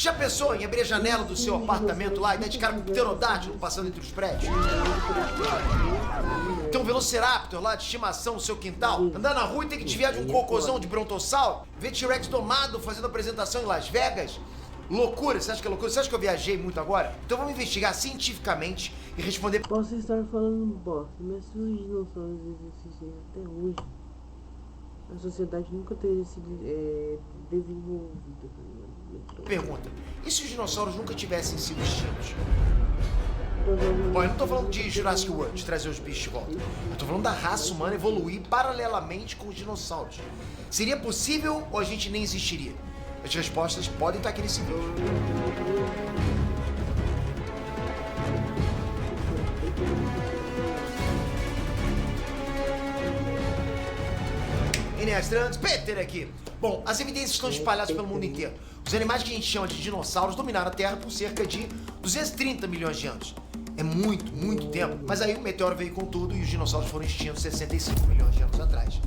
Já pensou em abrir a janela do seu apartamento lá e dar de cara com um pterodátilo passando entre os prédios? Tem um velociraptor lá de estimação no seu quintal? Andar na rua e ter que desviar de um cocôzão de brontossauro? Ver T-Rex domado fazendo apresentação em Las Vegas? Loucura, você acha que é loucura? Você acha que eu viajei muito agora? Então vamos investigar cientificamente e responder... Posso estar falando bosta, mas se os dinossauros existissem até hoje, a sociedade nunca teria sido desenvolvida. Pergunta, e se os dinossauros nunca tivessem sido extintos? Bom, eu não tô falando de Jurassic World, de trazer os bichos de volta. Eu tô falando da raça humana evoluir paralelamente com os dinossauros. Seria possível ou a gente nem existiria? As respostas podem estar aqui nesse vídeo. Inestrantes, Peter aqui. Bom, as evidências estão espalhadas pelo mundo inteiro. Os animais que a gente chama de dinossauros dominaram a Terra por cerca de 230 milhões de anos. É muito, muito tempo. Mas aí o meteoro veio com tudo e os dinossauros foram extintos 65 milhões de anos atrás.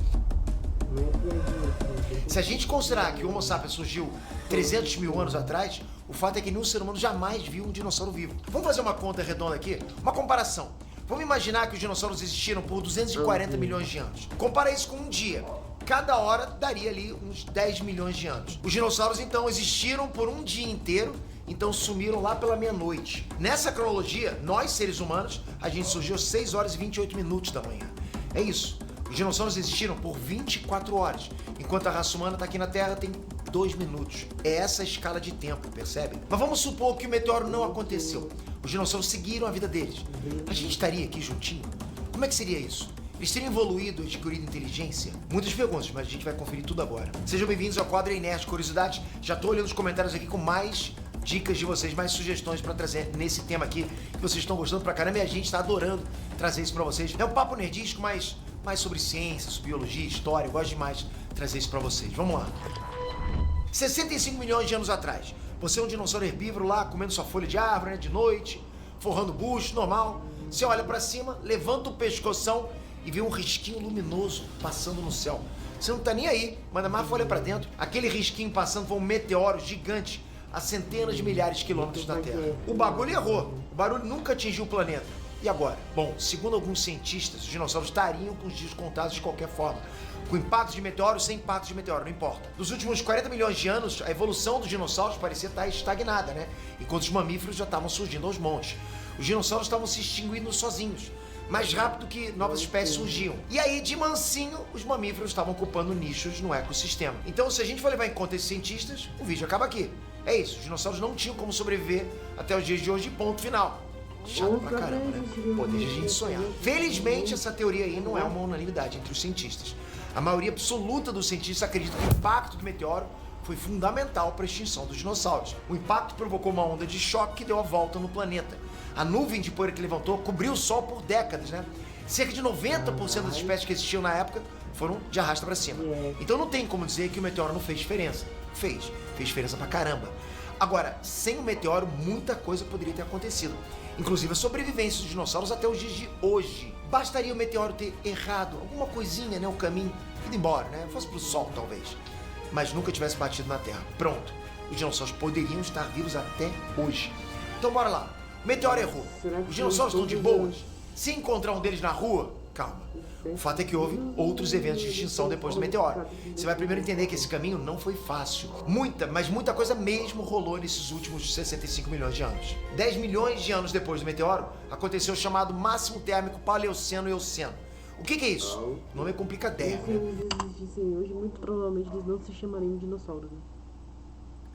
Se a gente considerar que o Homo sapiens surgiu 300 mil anos atrás, o fato é que nenhum ser humano jamais viu um dinossauro vivo. Vamos fazer uma conta redonda aqui? Uma comparação. Vamos imaginar que os dinossauros existiram por 240 milhões de anos. Compara isso com um dia. Cada hora daria ali uns 10 milhões de anos. Os dinossauros, então, existiram por um dia inteiro, então sumiram lá pela meia-noite. Nessa cronologia, nós, seres humanos, a gente surgiu às 6 horas e 28 minutos da manhã. É isso. Os dinossauros existiram por 24 horas, enquanto a raça humana está aqui na Terra tem 2 minutos. É essa a escala de tempo, percebe? Mas vamos supor que o meteoro não aconteceu. Os dinossauros seguiram a vida deles. A gente estaria aqui juntinho? Como é que seria isso? Eles teriam evoluído, adquirido inteligência? Muitas perguntas, mas a gente vai conferir tudo agora. Sejam bem-vindos ao quadro Inés Curiosidades. Já tô olhando os comentários aqui com mais dicas de vocês, mais sugestões pra trazer nesse tema aqui, que vocês estão gostando pra caramba e a gente tá adorando trazer isso pra vocês. É um papo nerdístico, mas mais sobre ciência, sobre biologia, história. Eu gosto demais de trazer isso pra vocês. Vamos lá. 65 milhões de anos atrás. Você é um dinossauro herbívoro lá, comendo sua folha de árvore, né, de noite, forrando bucho, normal. Você olha pra cima, levanta o pescoção e vê um risquinho luminoso passando no céu. Você não tá nem aí, manda mais folha pra dentro. Aquele risquinho passando foi um meteoro gigante a centenas de milhares de quilômetros da Terra. O bagulho errou. O barulho nunca atingiu o planeta. E agora? Bom, segundo alguns cientistas, os dinossauros estariam com os dias contados de qualquer forma. Com impacto de meteoro, sem impacto de meteoro, não importa. Nos últimos 40 milhões de anos, a evolução dos dinossauros parecia estar estagnada, né? Enquanto os mamíferos já estavam surgindo aos montes. Os dinossauros estavam se extinguindo sozinhos, mais rápido que novas espécies surgiam. E aí, de mansinho, os mamíferos estavam ocupando nichos no ecossistema. Então, se a gente for levar em conta esses cientistas, o vídeo acaba aqui. É isso, os dinossauros não tinham como sobreviver até os dias de hoje, ponto final. Chato pra caramba, né? Pô, deixa a gente sonhar. Felizmente, essa teoria aí não é uma unanimidade entre os cientistas. A maioria absoluta dos cientistas acredita que o impacto do meteoro foi fundamental para a extinção dos dinossauros. O impacto provocou uma onda de choque que deu a volta no planeta. A nuvem de poeira que levantou cobriu o Sol por décadas, né? Cerca de 90% das espécies que existiam na época foram de arrasta para cima. Então não tem como dizer que o meteoro não fez diferença. Fez diferença pra caramba. Agora, sem o meteoro, muita coisa poderia ter acontecido. Inclusive a sobrevivência dos dinossauros até os dias de hoje. Bastaria o meteoro ter errado alguma coisinha, né? O caminho, ido embora, né? Fosse pro Sol, talvez. Mas nunca tivesse batido na Terra. Pronto. Os dinossauros poderiam estar vivos até hoje. Então bora lá. O meteoro errou. Os dinossauros estão de boas. Se encontrar um deles na rua, calma. O fato é que houve outros eventos de extinção depois do meteoro. Você vai primeiro entender que esse caminho não foi fácil. Mas muita coisa mesmo rolou nesses últimos 65 milhões de anos. 10 milhões de anos depois do meteoro, aconteceu o chamado máximo térmico Paleoceno e Eoceno. O que é isso? O nome complica a ideia, né? Se eles existissem hoje, muito provavelmente eles não se chamariam dinossauros, né?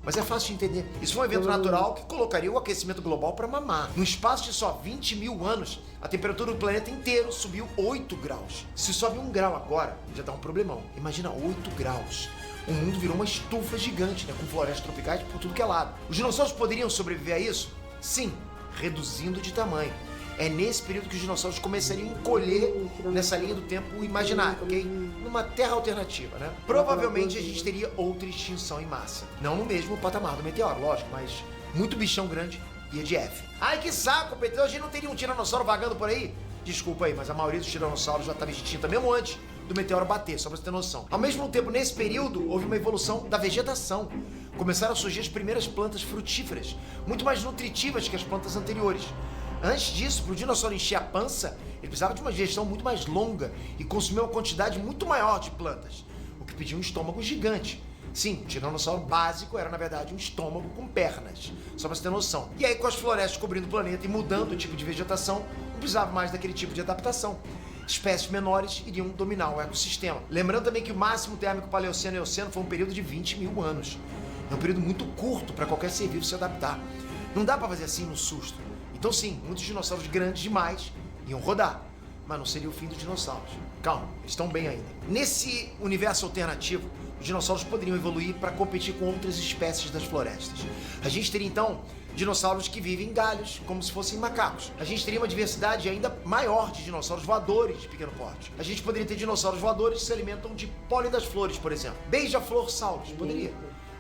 Mas é fácil de entender. Isso foi um evento natural que colocaria o aquecimento global para mamar. No espaço de só 20 mil anos, a temperatura do planeta inteiro subiu 8 graus. Se sobe 1 grau agora, já dá um problemão. Imagina 8 graus. O mundo virou uma estufa gigante, né? Com florestas tropicais por tudo que é lado. Os dinossauros poderiam sobreviver a isso? Sim, reduzindo de tamanho. É nesse período que os dinossauros começariam a encolher nessa linha do tempo imaginário, ok? Numa terra alternativa, né? Provavelmente a gente teria outra extinção em massa. Não no mesmo patamar do meteoro, lógico, mas muito bichão grande ia de F. Ai, que saco, Pedro, a gente não teria um tiranossauro vagando por aí? Desculpa aí, mas a maioria dos tiranossauros já estava extinta mesmo antes do meteoro bater, só pra você ter noção. Ao mesmo tempo, nesse período, houve uma evolução da vegetação. começaram a surgir as primeiras plantas frutíferas, muito mais nutritivas que as plantas anteriores. Antes disso, para o dinossauro encher a pança, ele precisava de uma digestão muito mais longa e consumir uma quantidade muito maior de plantas, o que pedia um estômago gigante. Sim, o tiranossauro básico era, na verdade, um estômago com pernas, só pra você ter noção. E aí, com as florestas cobrindo o planeta e mudando o tipo de vegetação, não precisava mais daquele tipo de adaptação. Espécies menores iriam dominar o ecossistema. Lembrando também que o máximo térmico Paleoceno e Eoceno foi um período de 20 mil anos. É um período muito curto para qualquer ser vivo se adaptar. Não dá para fazer assim no susto. Então sim, muitos dinossauros grandes demais iam rodar, mas não seria o fim dos dinossauros. Calma, eles estão bem ainda. Nesse universo alternativo, os dinossauros poderiam evoluir para competir com outras espécies das florestas. A gente teria então dinossauros que vivem em galhos, como se fossem macacos. A gente teria uma diversidade ainda maior de dinossauros voadores de pequeno porte. A gente poderia ter dinossauros voadores que se alimentam de pólen das flores, por exemplo. Beija-flor-sauros, poderia.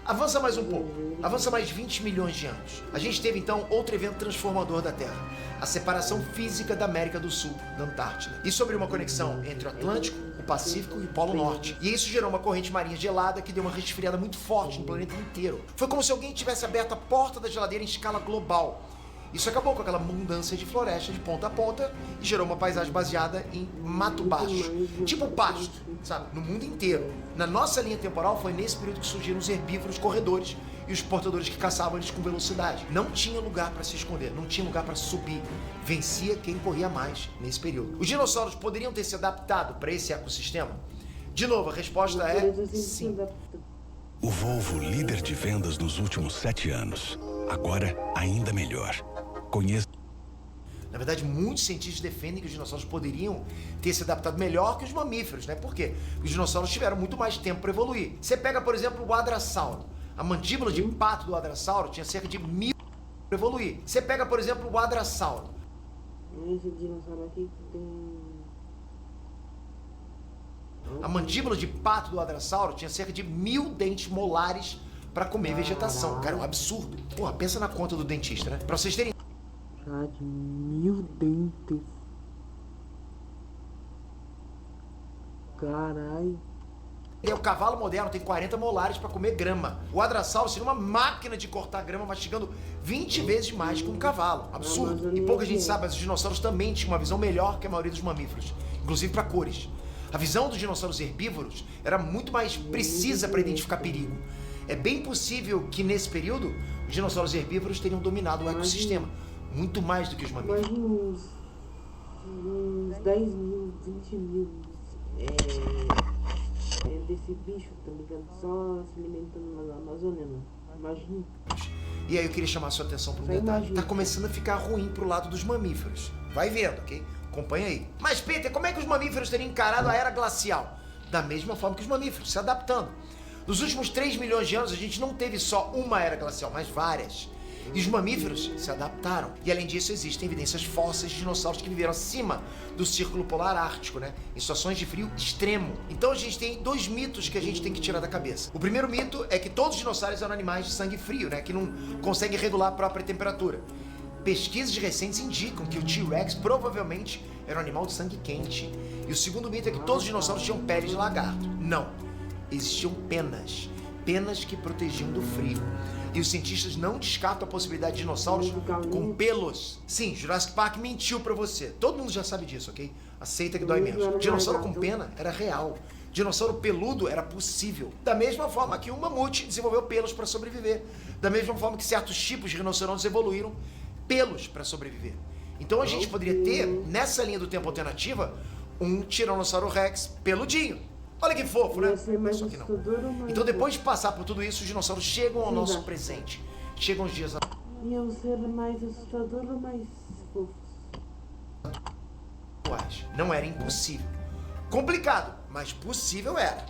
Avança mais um pouco, avança mais 20 milhões de anos. A gente teve então outro evento transformador da Terra, a separação física da América do Sul, da Antártida. Isso abriu uma conexão entre o Atlântico, o Pacífico e o Polo Norte. E isso gerou uma corrente marinha gelada que deu uma resfriada muito forte no planeta inteiro. Foi como se alguém tivesse aberto a porta da geladeira em escala global. Isso acabou com aquela abundância de floresta de ponta a ponta e gerou uma paisagem baseada em mato baixo, tipo pasto, sabe, no mundo inteiro. Na nossa linha temporal foi nesse período que surgiram os herbívoros corredores e os portadores que caçavam eles com velocidade. Não tinha lugar para se esconder, não tinha lugar para subir. Vencia quem corria mais nesse período. Os dinossauros poderiam ter se adaptado para esse ecossistema? De novo, a resposta é sim. O Volvo, líder de vendas nos últimos 7 anos. Agora, ainda melhor. Conheça. Na verdade, muitos cientistas defendem que os dinossauros poderiam ter se adaptado melhor que os mamíferos, né? Por quê? Os dinossauros tiveram muito mais tempo para evoluir. Você pega, por exemplo, o Adrasauro. A mandíbula de pato do Adrasauro tinha cerca de 1000 para evoluir. Você pega, por exemplo, o Adrasauro. Esse dinossauro aqui tem... A mandíbula de pato do Adrasauro tinha cerca de 1000 dentes molares para comer vegetação. Cara, é um absurdo. Porra, pensa na conta do dentista, né? Pra vocês terem... Cara, de 1000 dentes. Caralho. O cavalo moderno tem 40 molares para comer grama. O Adrasauro seria uma máquina de cortar grama, mastigando 20 vezes mais que um cavalo. Absurdo. E pouca gente sabe, mas os dinossauros também tinham uma visão melhor que a maioria dos mamíferos, inclusive para cores. A visão dos dinossauros herbívoros era muito mais precisa para identificar perigo. É bem possível que nesse período os dinossauros herbívoros teriam dominado o ecossistema, muito mais do que os mamíferos. Imagina uns 10 mil, 20 mil desse bicho, tá ligado? Só se alimentando na Amazônia, não. Imagina. E aí eu queria chamar a sua atenção para um detalhe. Tá começando a ficar ruim pro lado dos mamíferos. Vai vendo, ok? Acompanha aí. Mas, Peter, como é que os mamíferos teriam encarado a era glacial? Da mesma forma que os mamíferos, se adaptando. Nos últimos 3 milhões de anos, a gente não teve só uma era glacial, mas várias. E os mamíferos se adaptaram. E além disso, existem evidências fósseis de dinossauros que viveram acima do Círculo Polar Ártico, né? Em situações de frio extremo. Então a gente tem 2 mitos que a gente tem que tirar da cabeça. O primeiro mito é que todos os dinossauros eram animais de sangue frio, né? Que não conseguem regular a própria temperatura. Pesquisas recentes indicam que o T-Rex provavelmente era um animal de sangue quente. E o segundo mito é que todos os dinossauros tinham pele de lagarto. Não. Existiam penas. Penas que protegiam do frio. E os cientistas não descartam a possibilidade de dinossauros com pelos. Sim, Jurassic Park mentiu pra você. Todo mundo já sabe disso, ok? Aceita que dói menos. Dinossauro com pena era real. Dinossauro peludo era possível. Da mesma forma que um mamute desenvolveu pelos para sobreviver. Da mesma forma que certos tipos de rinocerontes evoluíram pelos para sobreviver. Então a gente poderia ter, nessa linha do tempo alternativa, um Tiranossauro Rex peludinho. Olha que fofo, né? Só que não. Então depois de passar por tudo isso, os dinossauros chegam ao nosso presente. Chegam os dias Iam ser mais assustador ou mais fofos? atuais. Não era impossível. Complicado, mas possível era.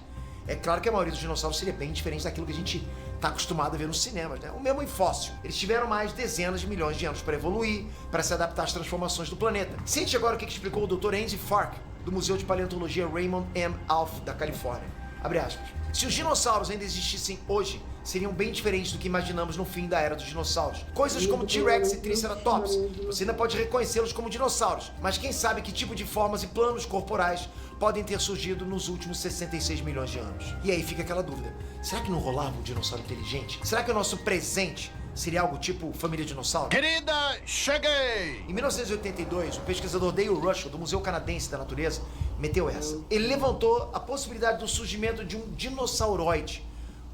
É claro que a maioria dos dinossauros seria bem diferente daquilo que a gente está acostumado a ver nos cinemas, né? O mesmo em fóssil. Eles tiveram mais dezenas de milhões de anos para evoluir, para se adaptar às transformações do planeta. Sente agora o que explicou o Dr. Andy Fark, do Museu de Paleontologia Raymond M. Alf, da Califórnia. Abre aspas. Se os dinossauros ainda existissem hoje, seriam bem diferentes do que imaginamos no fim da era dos dinossauros. Coisas como T-Rex e Triceratops, você ainda pode reconhecê-los como dinossauros, mas quem sabe que tipo de formas e planos corporais podem ter surgido nos últimos 66 milhões de anos. E aí fica aquela dúvida, será que não rolava um dinossauro inteligente? Será que o nosso presente seria algo tipo família dinossauro? Querida, cheguei! Em 1982, o pesquisador Dale Russell, do Museu Canadense da Natureza, meteu essa. Ele levantou a possibilidade do surgimento de um dinossauroide,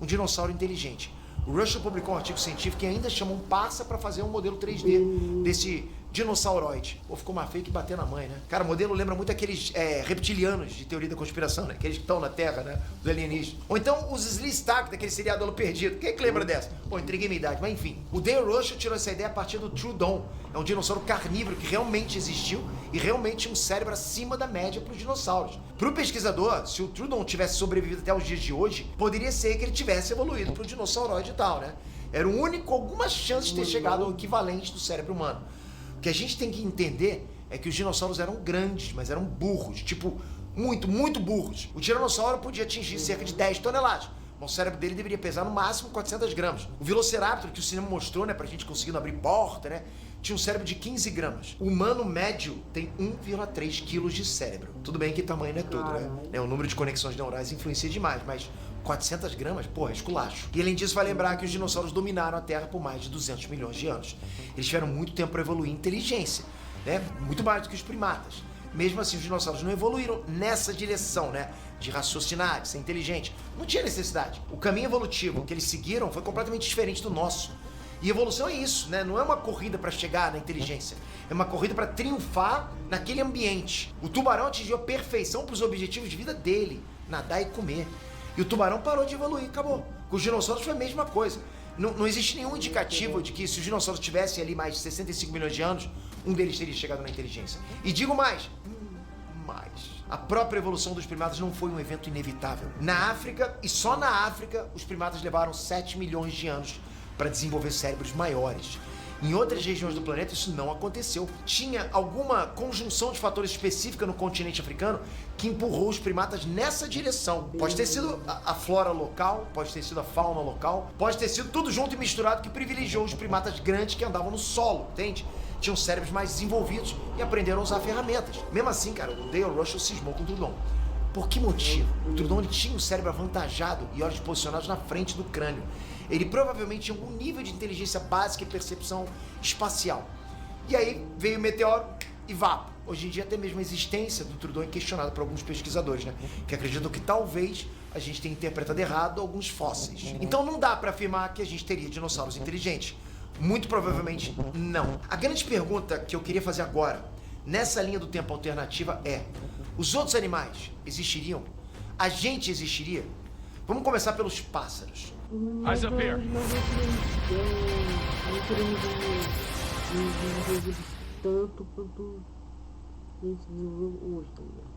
um dinossauro inteligente. O Russell publicou um artigo científico que ainda chama um parça para fazer um modelo 3D desse dinossauroide. Pô, ficou mais feio que bater na mãe, né? Cara, o modelo lembra muito aqueles reptilianos de teoria da conspiração, né? Aqueles que estão na Terra, né? Os alienígenas. Ou então os Sleestak, daquele seriado Elo Perdido. Quem é que lembra dessa? Pô, entreguei minha idade, mas enfim. O Dale Russell tirou essa ideia a partir do Troodon. É um dinossauro carnívoro que realmente existiu e realmente tinha um cérebro acima da média para os dinossauros. Para o pesquisador, se o Troodon tivesse sobrevivido até os dias de hoje, poderia ser que ele tivesse evoluído para o dinossauroide e tal, né? Era o único, alguma chance de ter chegado ao equivalente do cérebro humano. O que a gente tem que entender é que os dinossauros eram grandes, mas eram burros, tipo, muito, muito burros. O tiranossauro podia atingir cerca de 10 toneladas, mas o cérebro dele deveria pesar no máximo 400 gramas. O Velociraptor, que o cinema mostrou, né, pra gente conseguindo abrir porta, né, tinha um cérebro de 15 gramas. O humano médio tem 1,3 quilos de cérebro. Tudo bem que tamanho não é tudo, né? O número de conexões neurais influencia demais, mas 400 gramas, porra, é esculacho. E além disso, vai lembrar que os dinossauros dominaram a Terra por mais de 200 milhões de anos. Eles tiveram muito tempo para evoluir em inteligência, né? Muito mais do que os primatas. Mesmo assim, os dinossauros não evoluíram nessa direção, né? De raciocinar, de ser inteligente. Não tinha necessidade. O caminho evolutivo que eles seguiram foi completamente diferente do nosso. E evolução é isso, né? Não é uma corrida para chegar na inteligência. É uma corrida para triunfar naquele ambiente. O tubarão atingiu a perfeição para os objetivos de vida dele: nadar e comer. E o tubarão parou de evoluir, acabou. Com os dinossauros foi a mesma coisa. Não existe nenhum indicativo de que se os dinossauros tivessem ali mais de 65 milhões de anos, um deles teria chegado na inteligência. E digo mais, a própria evolução dos primatas não foi um evento inevitável. Na África, e só na África, os primatas levaram 7 milhões de anos para desenvolver cérebros maiores. Em outras regiões do planeta isso não aconteceu. Tinha alguma conjunção de fatores específica no continente africano que empurrou os primatas nessa direção. Pode ter sido a flora local, pode ter sido a fauna local, pode ter sido tudo junto e misturado que privilegiou os primatas grandes que andavam no solo, entende? Tinham cérebros mais desenvolvidos e aprenderam a usar ferramentas. Mesmo assim, cara, o Dale Russell cismou com o Troodon. Por que motivo? O Troodon ele tinha o cérebro avantajado e olhos posicionados na frente do crânio. Ele provavelmente tinha algum nível de inteligência básica e percepção espacial. E aí veio o meteoro e vapo. Hoje em dia até mesmo a existência do Troodon é questionada por alguns pesquisadores, né? Que acreditam que talvez a gente tenha interpretado errado alguns fósseis. Então não dá para afirmar que a gente teria dinossauros inteligentes. Muito provavelmente não. A grande pergunta que eu queria fazer agora, nessa linha do tempo alternativa, é: os outros animais existiriam? A gente existiria? Vamos começar pelos pássaros. Eyes up here. Tanto quanto a gente desenvolveu hoje, tá ligado?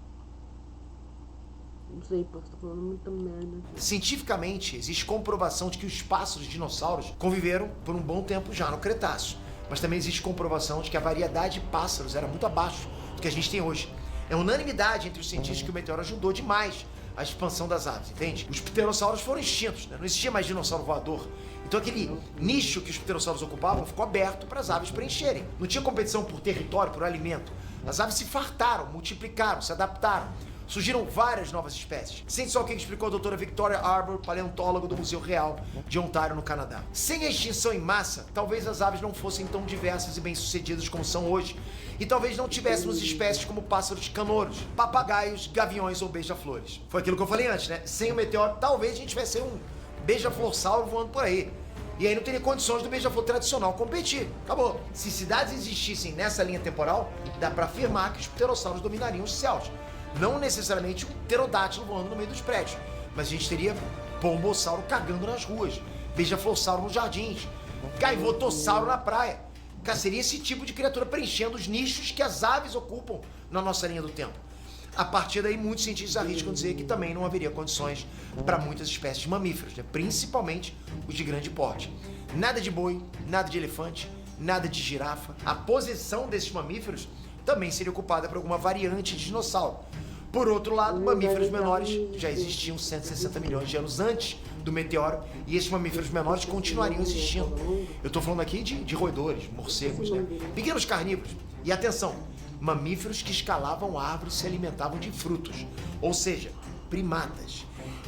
Não sei, posso estar falando muita merda. Cientificamente, existe comprovação de que os pássaros e dinossauros conviveram por um bom tempo já no Cretáceo. Mas também existe comprovação de que a variedade de pássaros era muito abaixo do que a gente tem hoje. É unanimidade entre os cientistas que o meteoro ajudou demais a expansão das aves, entende? Os pterossauros foram extintos, né? Não existia mais dinossauro voador. Então aquele nicho que os pterossauros ocupavam ficou aberto para as aves preencherem. Não tinha competição por território, por alimento. As aves se fartaram, multiplicaram, se adaptaram. Surgiram várias novas espécies. Sente só o que explicou a doutora Victoria Arbour, paleontóloga do Museu Real de Ontário, no Canadá. Sem a extinção em massa, talvez as aves não fossem tão diversas e bem-sucedidas como são hoje. E talvez não tivéssemos espécies como pássaros canouros, papagaios, gaviões ou beija-flores. Foi aquilo que eu falei antes, né? Sem o meteoro, talvez a gente tivesse um beija-florsauro voando por aí. E aí não teria condições do beija-flor tradicional competir. Acabou. Se cidades existissem nessa linha temporal, dá pra afirmar que os pterossauros dominariam os céus. Não necessariamente um pterodátilo voando no meio dos prédios, mas a gente teria pombossauro cagando nas ruas, beija-florsauro nos jardins, gaivotossauro na praia. Cara, seria esse tipo de criatura preenchendo os nichos que as aves ocupam na nossa linha do tempo. A partir daí, muitos cientistas arriscam dizer que também não haveria condições para muitas espécies de mamíferos, né? Principalmente os de grande porte. Nada de boi, nada de elefante, nada de girafa. A posição desses mamíferos também seria ocupada por alguma variante de dinossauro. Por outro lado, mamíferos menores já existiam 160 milhões de anos antes do meteoro, e esses mamíferos menores continuariam existindo. Eu tô falando aqui de roedores, morcegos, né? Pequenos carnívoros. E atenção, mamíferos que escalavam árvores e se alimentavam de frutos, ou seja, primatas.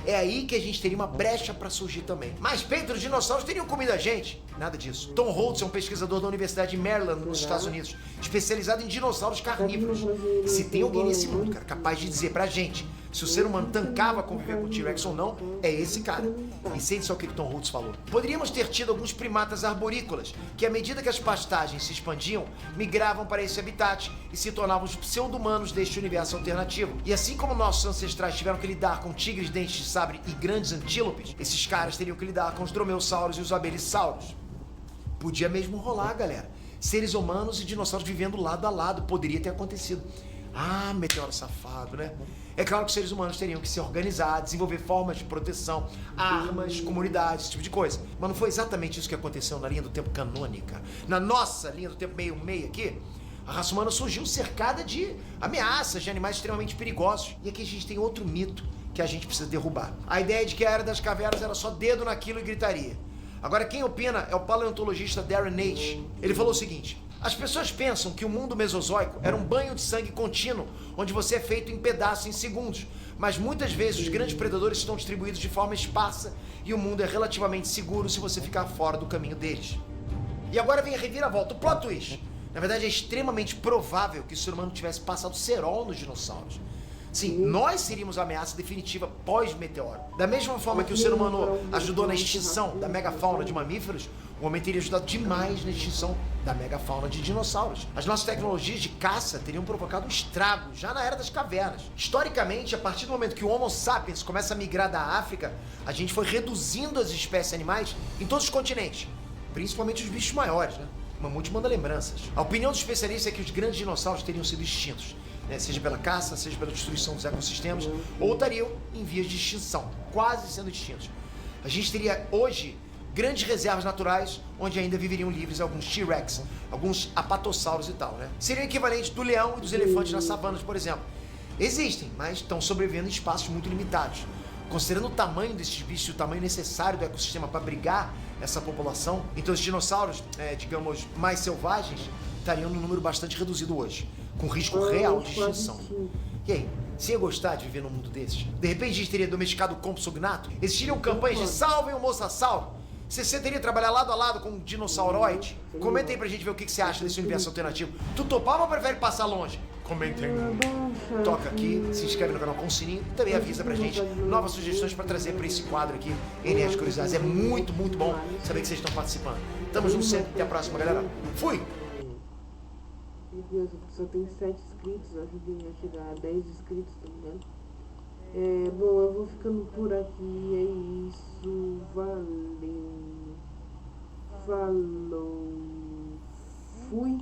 É aí que a gente teria uma brecha para surgir também. Mas, Pedro, os dinossauros teriam comido a gente? Nada disso. Tom Holtz é um pesquisador da Universidade de Maryland, nos Estados Unidos, especializado em dinossauros carnívoros. Se tem alguém nesse mundo, cara, capaz de dizer pra gente se o ser humano tancava conviver com o T-Rex ou não, é esse cara. E sente só o que o Tom Holtz falou. Poderíamos ter tido alguns primatas arborícolas, que à medida que as pastagens se expandiam, migravam para esse habitat e se tornavam os pseudo-humanos deste universo alternativo. E assim como nossos ancestrais tiveram que lidar com tigres, dentes de sabre e grandes antílopes, esses caras teriam que lidar com os dromeossauros e os abelissauros. Podia mesmo rolar, galera. Seres humanos e dinossauros vivendo lado a lado. Poderia ter acontecido. Ah, meteoro safado, né? É claro que os seres humanos teriam que se organizar, desenvolver formas de proteção, armas, comunidades, esse tipo de coisa. Mas não foi exatamente isso que aconteceu na linha do tempo canônica. Na nossa linha do tempo meio aqui, a raça humana surgiu cercada de ameaças de animais extremamente perigosos. E aqui a gente tem outro mito que a gente precisa derrubar. A ideia de que a Era das Cavernas era só dedo naquilo e gritaria. Agora, quem opina é o paleontologista Darren Naish. Ele falou o seguinte: as pessoas pensam que o mundo mesozoico era um banho de sangue contínuo, onde você é feito em pedaços em segundos. Mas muitas vezes os grandes predadores estão distribuídos de forma esparsa e o mundo é relativamente seguro se você ficar fora do caminho deles. E agora vem a reviravolta, o plot twist. Na verdade, é extremamente provável que o ser humano tivesse passado cerol nos dinossauros. Sim, nós seríamos a ameaça definitiva pós-meteoro. Da mesma forma que o ser humano ajudou na extinção da megafauna de mamíferos, o homem teria ajudado demais na extinção da megafauna de dinossauros. As nossas tecnologias de caça teriam provocado um estrago já na Era das Cavernas. Historicamente, a partir do momento que o Homo sapiens começa a migrar da África, a gente foi reduzindo as espécies animais em todos os continentes, principalmente os bichos maiores, né? Mamute manda lembranças. A opinião dos especialistas é que os grandes dinossauros teriam sido extintos, né? Seja pela caça, seja pela destruição dos ecossistemas, ou estariam em vias de extinção, quase sendo extintos. A gente teria hoje grandes reservas naturais onde ainda viveriam livres alguns T-Rex, alguns apatossauros e tal, né? Seria o equivalente do leão e dos elefantes nas savanas, por exemplo. Existem, mas estão sobrevivendo em espaços muito limitados. Considerando o tamanho desses bichos e o tamanho necessário do ecossistema para abrigar essa população, então os dinossauros, digamos, mais selvagens, estariam num número bastante reduzido hoje, com risco real de extinção. E aí, você ia gostar de viver num mundo desses? De repente a gente teria domesticado o compsognato? Existiriam campanhas de salvem o mosasauro? Você teria trabalhar lado a lado com um dinossauroide? Comenta aí pra gente ver o que você acha desse universo alternativo. Tu topava ou prefere passar longe? Comenta aí. Toca aqui, se inscreve no canal com o sininho e também avisa pra gente novas sugestões pra trazer pra esse quadro aqui, NS Curiosidades. É muito, muito bom saber que vocês estão participando. Tamo junto sempre, até a próxima, galera. Fui! Meu Deus, só tem 7 inscritos, ajudem a chegar a 10 inscritos, tá ligado? Bom, eu vou ficando por aqui, é isso, valeu, falou, fui.